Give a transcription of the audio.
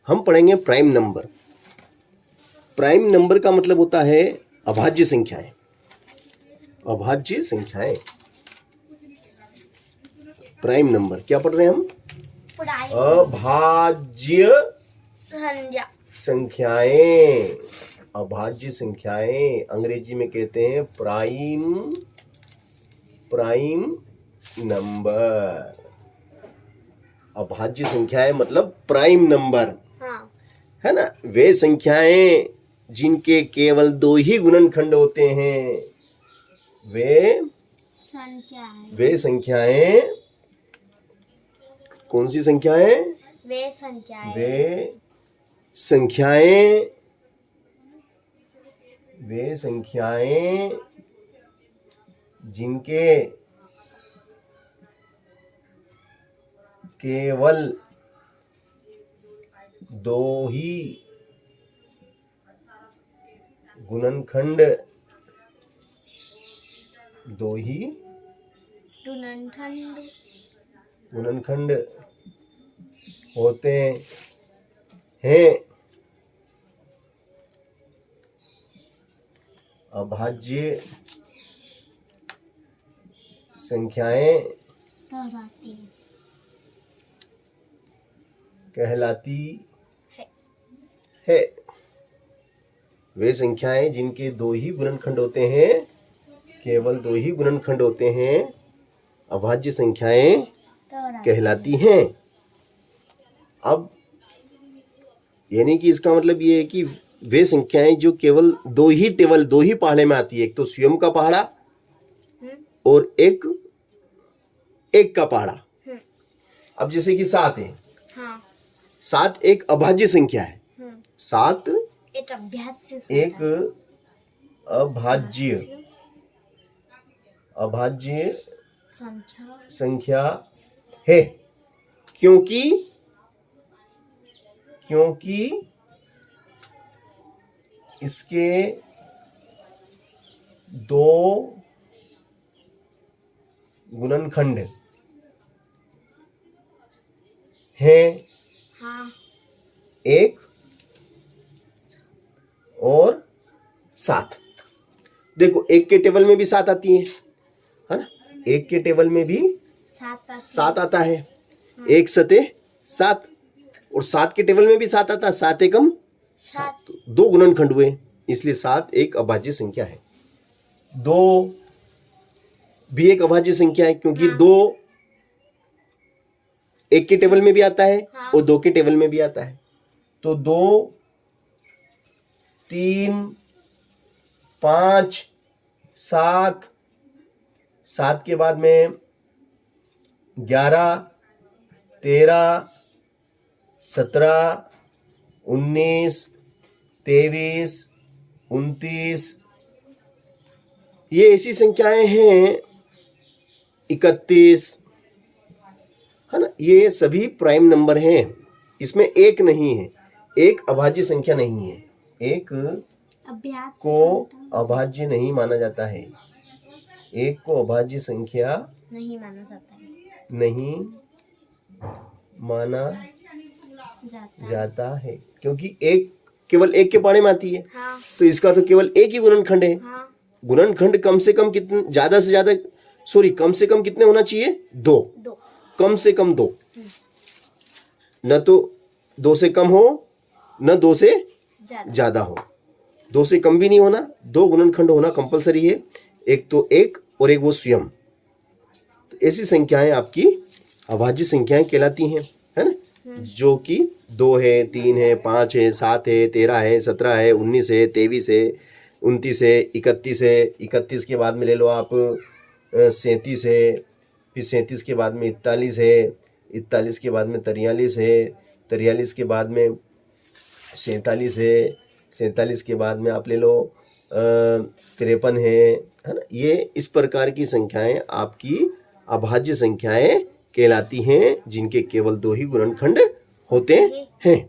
हम पढ़ेंगे prime number. Prime number का मतलब होता है अभाज्य संख्याएं। अभाज्य संख्याएं, प्राइम नंबर। क्या पढ़ रहे हैं हम? अभाज्य संख्याएं। अभाज्य संख्याएं अंग्रेजी में कहते हैं प्राइम नंबर। अभाज्य संख्याएं मतलब प्राइम नंबर। हाँ। है ना? वे संख्याएं जिनके केवल 2 ही गुणनखंड होते हैं। वे संख्याएं कौन सी संख्याएं? वे संख्याएं जिनके केवल 2 ही गुणनखंड होते हैं। अभाज्य संख्याएं कहलाती है। वे संख्याएं जिनके 2 ही गुणनखंड होते हैं, केवल 2 ही गुणनखंड होते हैं, अभाज्य संख्याएं कहलाती हैं। अब यानी कि इसका मतलब ये है कि वे संख्याएं जो केवल 2 ही पहाड़े में आती है। एक तो स्वयं का पहाड़ा और एक का पहाड़ा। अब जैसे कि 7 है। हाँ। 7 एक अभाज्य संख्या है। 7 एक अभाज्य संख्या है, क्योंकि इसके 2 गुणनखंड हैं। हाँ। 1 और 7। देखो 1 के टेबल में भी 7 आती है ना? 1 के टेबल में भी 7 आता है। हाँ। 1 सते 7 और 7 के टेबल में भी 7 आता है। 7 एकम 7, 2 गुणनखंड हुए, इसलिए 7 एक अभाज्य संख्या है। 2 भी एक अभाज्य संख्या है, क्योंकि 2 1 के टेबल में भी आता है। हाँ। और 2 के टेबल में भी आता है। तो 2 3 5 7 के बाद में 11 13 17 19 23 29, ये ऐसी संख्याएं हैं। 31, है ना? ये सभी प्राइम नंबर हैं। इसमें एक नहीं है, एक अभाज्य संख्या नहीं है। एक को अभाज्य नहीं माना जाता है। एक को अभाज्य संख्या नहीं माना जाता है, क्योंकि एक केवल 1 के पहाड़े में आती है। हाँ। तो इसका तो केवल 1 ही गुणनखंड है। हाँ। गुणनखंड कम से कम कितने, ज्यादा से ज्यादा, कम से कम कितने होना चाहिए? 2। कम से कम 2, न तो 2 से कम हो न 2 से ज्यादा हो। 2 से कम भी नहीं होना, 2 गुणनखंड होना कंपलसरी है। एक तो 1 और एक वो स्वयं। तो ऐसी संख्याएं आपकी अभाज्य संख्याएं कहलाती हैं, है ना? जो कि 2 है, 3 है, 5 है, 7 है, 13 है, 17 है, 19 है, 23 है, 29 है, 31 है। 31 के बाद में ले लो आप 37 है, फिर 37 के बाद में 41 है, 41 के बाद में 43 है, 43 के बाद में 47 है, 47 के बाद में आप ले लो 53 है ना? ये इस प्रकार की संख्याएं आपकी अभाज्य संख्याएं कहलाती हैं, जिनके केवल 2 ही गुणनखंड होते हैं।